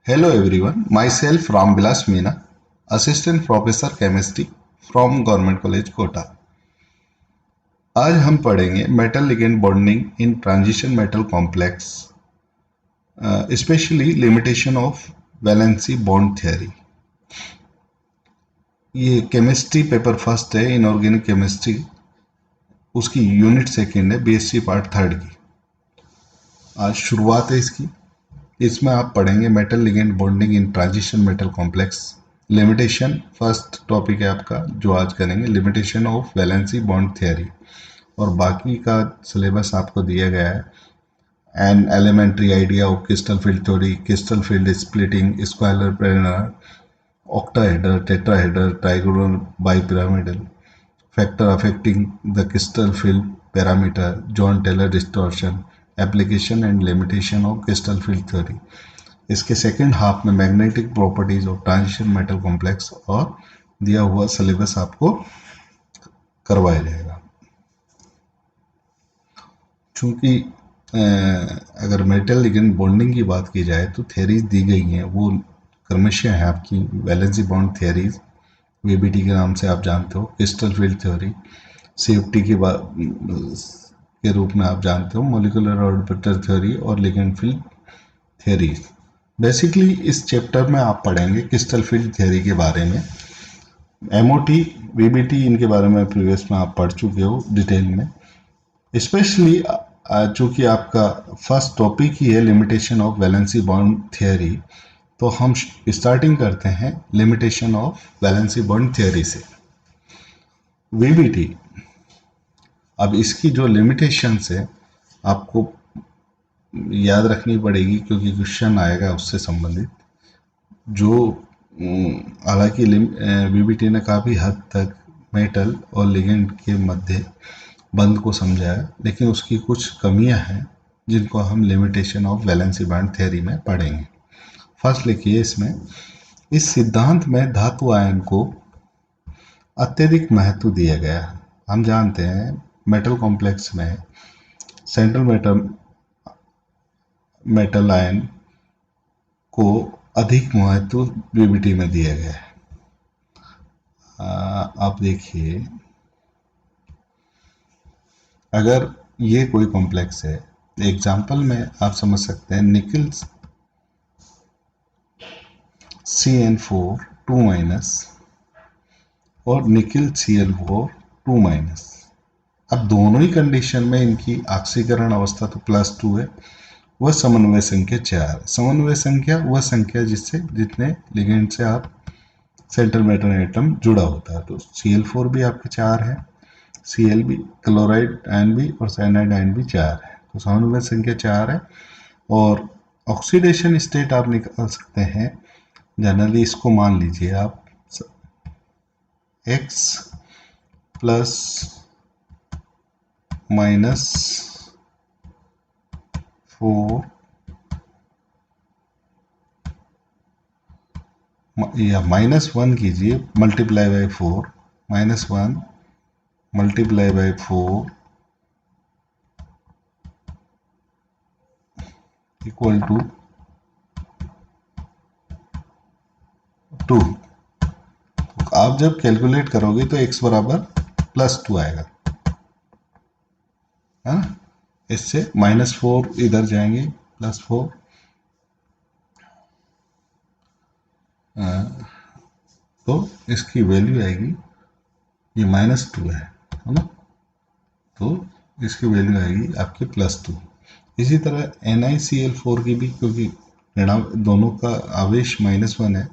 Hello everyone, myself Ramvilas Meena, Assistant Professor Chemistry from Government College Kota। आज हम पढ़ेंगे metal ligand bonding in transition metal complex, specially limitation of valency bond theory. ये chemistry paper first है, inorganic chemistry, उसकी unit second है, BSc part third की। आज शुरुआत है इसकी। इसमें आप पढ़ेंगे metal ligand bonding in transition metal complex, limitation first topic है आपका जो आज करेंगे, limitation of valency bond theory. और बाकी का सिलेबस आपको दिया गया है। An elementary idea of crystal field theory, crystal field splitting, square planar, octahedral, tetrahedral, trigonal, bipyramidal, factor affecting the crystal field parameter, John Taylor distortion, application and limitation of crystal field theory। इसके second half में magnetic properties of transition metal complex और दिया हुआ syllabus आपको करवाया जाएगा। चूंकि अगर मेटल लिगेंड बॉन्डिंग की बात की जाए तो थ्योरीज दी गई हैं, वो क्रमशः है आपकी वैलेंसी बॉन्ड थ्योरीज, वीबीटी के नाम से आप जानते हो, क्रिस्टल फील्ड थ्योरी सेफ्टी के रूप में आप जानते हो, मोलिकुलर ऑर्बिटल थ्योरी और लिगेंड फील्ड थ्योरी। बेसिकली इस चैप्टर में आप पढ़ेंगे क्रिस्टल फील्ड थ्योरी के बारे में। एमओटी, वीबीटी, इनके बारे में प्रीवियस में आप पढ़ चुके हो डिटेल में। स्पेशली चूंकि आपका फर्स्ट टॉपिक ही है limitation of valency bond theory, तो हम स्टार्टिंग करते हैं limitation of valency bond theory से। वीबीटी, अब इसकी जो लिमिटेशंस है आपको याद रखनी पड़ेगी क्योंकि क्वेश्चन आएगा उससे संबंधित। जो हालांकि वीबीटी ने काफ़ी हद तक मेटल और लिगेंड के मध्य बंध को समझा है, लेकिन उसकी कुछ कमियां हैं जिनको हम limitation of valency bond theory में पढ़ेंगे। फर्स्ट लिखिए, इसमें इस सिद्धांत में धातु आयन को अत्यधिक महत्व दिया गया है। हम जानते हैं मेटल कॉम्प्लेक्स में सेंट्रल मेटल आयन को अधिक महत्व वीबीटी में दिया गया है। आप देखिए, अगर ये कोई कॉम्प्लेक्स है, एग्जांपल में आप समझ सकते हैं निकल CN4 2- और निकल Cl4 2-। अब दोनों ही कंडीशन में इनकी ऑक्सीकरण अवस्था तो +2 है। वह समन्वय संख्या 4। समन्वय संख्या वह संख्या जिससे जितने लिगेंड से आप सेंट्रल मेटल एटम जुड़ा होता है। तो Cl4 भी आपके 4 है, Cl भी, क्लोराइड आयन भी और साइनाइड आयन भी 4 है। तो समन्वय संख्या 4 है। और ऑक्सीडेशन स्टेट आप निकाल सकते हैं, जनरली इसको मान लीजिए आप X +-4 या -1 कीजिए, multiply by 4, -1 multiply by 4 equal to 2। आप जब कैलकुलेट करोगे तो x बराबर +2 आएगा, है ना। इससे -4 इधर जाएंगे, +4, तो इसकी वैल्यू आएगी, ये -2 है ना, तो इसकी वैल्यू आएगी आपके +2। इसी तरह NiCl4 की भी, क्योंकि दोनों का आवेश -1 है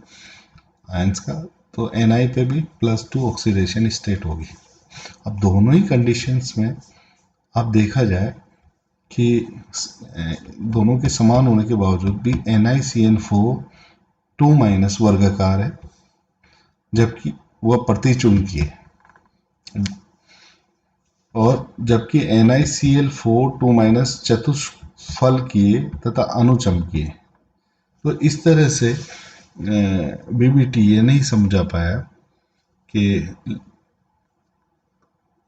आयंस का, तो Ni पे भी +2 ऑक्सीडेशन स्टेट होगी। अब दोनों ही कंडीशंस में अब देखा जाए कि दोनों के समान होने के बावजूद भी NiCl4 2- वर्गाकार है, जबकि वह प्रतिचुंबकीय है, और जबकि NiCl4 2- चतुष्फलकीय तथा अनुचंबकीय। तो इस तरह से बीबीटी ये नहीं समझा पाया कि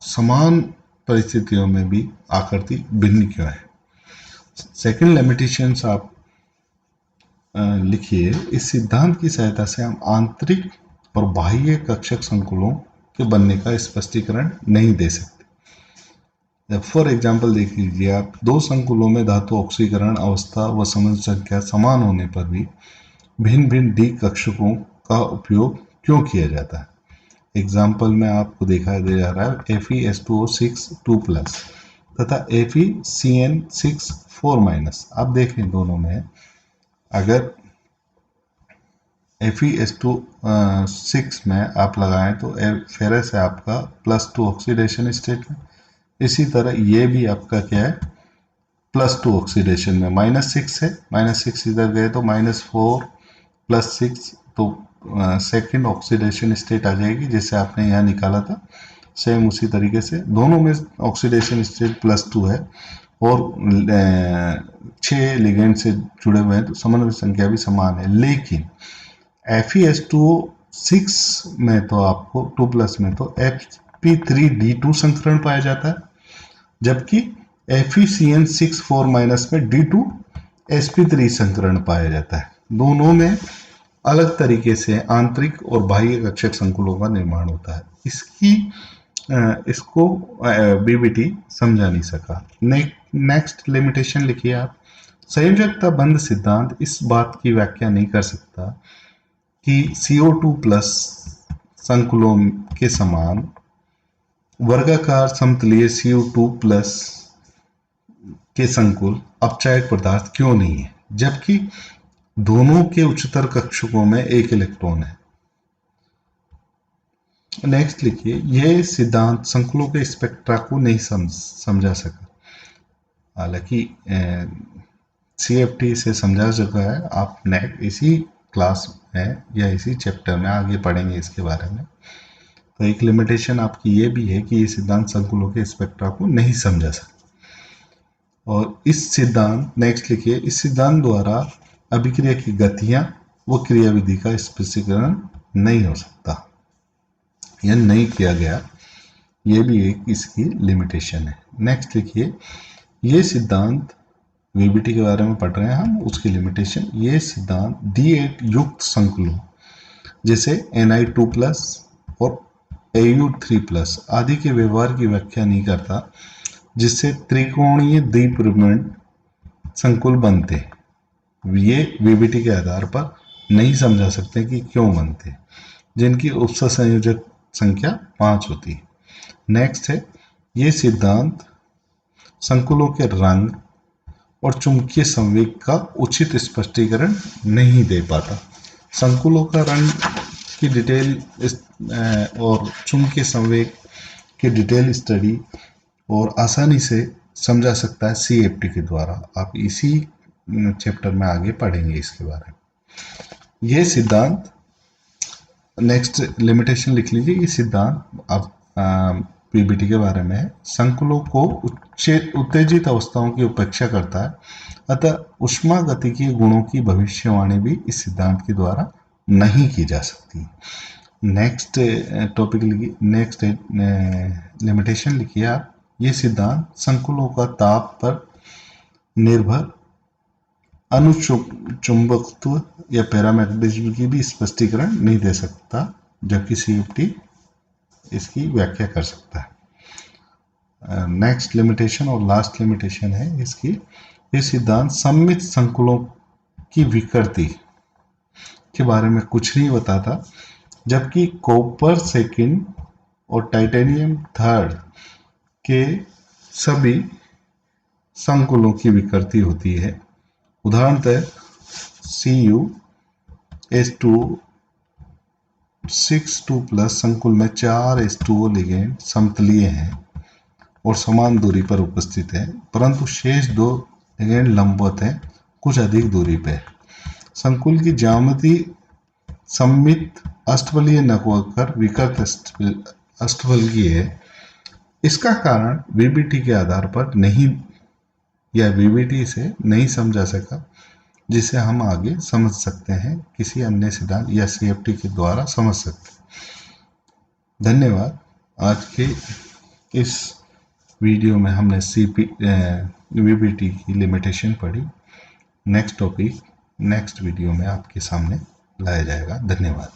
समान परिस्थितियों में भी आकृति भिन्न क्यों है। सेकंड लिमिटेशंस आप लिखिए, इस सिद्धांत की सहायता से हम आंतरिक और बाह्य कक्षक संकुलों के बनने का स्पष्टीकरण नहीं दे सकते। फॉर एग्जाम्पल देख लीजिए आप, दो संकुलों में धातु ऑक्सीकरण अवस्था व समूह संख्या समान होने पर भी भिन्न भिन्न डी कक्षकों का उपयोग क्यों किया जाता है। एग्जाम्पल में आपको दिखाई दे जा रहा है FeS2O6 2+ तथा FeCN6 4-। आप देखें दोनों में अगर FeS2 6 में आप लगाएं तो फेरस है आपका +2 ऑक्सीडेशन स्टेट में। इसी तरह ये भी आपका क्या है, +2 ऑक्सीडेशन में। -6 है, -6 इधर गए तो -4 + 6 तो सेकेंड ऑक्सीडेशन स्टेट आ जाएगी, जैसे आपने यहाँ निकाला था। सेम उसी तरीके से दोनों में ऑक्सीडेशन स्टेट +2 है और 6 लिगेंड से जुड़े हुए हैं तो समन्वय संख्या भी समान है। लेकिन FeS2O6 में तो आपको 2+ में तो Sp3D2 संकरण पाया जाता है, जबकि FeCN6 4- में D2sp3 संकरण पाया जाता है। दोनों में अलग तरीके से आंतरिक और बाह्य कक्षक संकुलों का निर्माण होता है। इसको बीबीटी समझा नहीं सका। नेक्स्ट लिमिटेशन लिखिए आप, संयोजकता बंध सिद्धांत इस बात की व्याख्या नहीं कर सकता कि CO2+ संकुलों के समान वर्गाकार समतलीय CO2+ के संकुल अपचायक पदार्थ क्यों नहीं है, जबकि दोनों के उच्चतर कक्षकों में एक इलेक्ट्रॉन है। नेक्स्ट लिखिए, यह सिद्धांत संकुलों के स्पेक्ट्रा को नहीं समझा सका। हालांकि CFT से समझा चुका है, आप इसी क्लास में या इसी चैप्टर में आगे पढ़ेंगे इसके बारे में। तो एक लिमिटेशन आपकी ये भी है कि ये सिद्धांत संकुलों के स्पेक्ट्रा को नहीं समझा सकता। और इस सिद्धांत, नेक्स्ट लिखिए, इस सिद्धांत द्वारा अभिक्रिया की गतियां व क्रियाविधि का स्पष्टीकरण नहीं हो सकता या नहीं किया गया, ये भी एक इसकी लिमिटेशन है। नेक्स्ट लिखिए, ये सिद्धांत वीबीटी के बारे में पढ़ रहे हैं हम, उसकी लिमिटेशन, ये सिद्धांत D8 युक्त संकुलों जैसे Ni2+ और Au3+ आदि के व्यवहार की व्याख्या नहीं करता, जिससे त्रिकोणीय द्विपरिमाण संकुल बनते। ये वीबीटी के आधार पर नहीं समझा सकते कि क्यों बनते, जिनकी उपसंयोजक संख्या 5 होती है। नेक्स्ट है, ये सिद्धांत संकुलों के रंग और चुंबकीय संवेग का उचित स्पष्टीकरण नहीं दे पाता। संकुलों का रंग की डिटेल और चुंबकीय संवेग की डिटेल स्टडी और आसानी से समझा सकता है CFT के द्वारा। आप इसी चैप्टर में आगे पढ़ेंगे इसके बारे में। यह सिद्धांत, नेक्स्ट लिमिटेशन लिख लीजिए, ये सिद्धांत अब पीबीटी के बारे में है, संकुलों को उत्तेजित अवस्थाओं की उपेक्षा करता है, अतः ऊष्मागतिकीय गुणों की भविष्यवाणी भी इस सिद्धांत के द्वारा नहीं की जा सकती। नेक्स्ट टॉपिक लिखिए, नेक्स्ट लिमिटेशन लिखिए आप, ये सिद्धांत संकुलों का ताप पर निर्भर अनुचुंबकत्व या पैरामैग्नेटिज्म की भी स्पष्टीकरण नहीं दे सकता, जबकि CFT इसकी व्याख्या कर सकता है। नेक्स्ट लिमिटेशन और लास्ट लिमिटेशन है इसकी, ये सिद्धांत सममित संकुलों की विकृति के बारे में कुछ नहीं बताता, जबकि कॉपर सेकंड और टाइटेनियम थर्ड के सभी संकुलों की विकृति होती है। उदाहरणतः CuS2 संकुल में 4 H2O लिगेंड समतलीय हैं और समान दूरी पर उपस्थित हैं, परंतु शेष 2 लिगेंड लंबवत हैं, कुछ अधिक दूरी पर। संकुल की ज्यामिति सममित अष्टबलीय न होकर विकृत अष्टबलीय है। इसका कारण वीबीटी के आधार पर नहीं या वीबीटी से नहीं समझा सका, जिसे हम आगे समझ सकते हैं किसी अन्य सिद्धांत या CFT के द्वारा समझ सकते हैं। धन्यवाद। आज के इस वीडियो में हमने वीबीटी की लिमिटेशन पढ़ी। नेक्स्ट टॉपिक नेक्स्ट वीडियो में आपके सामने लाया जाएगा। धन्यवाद।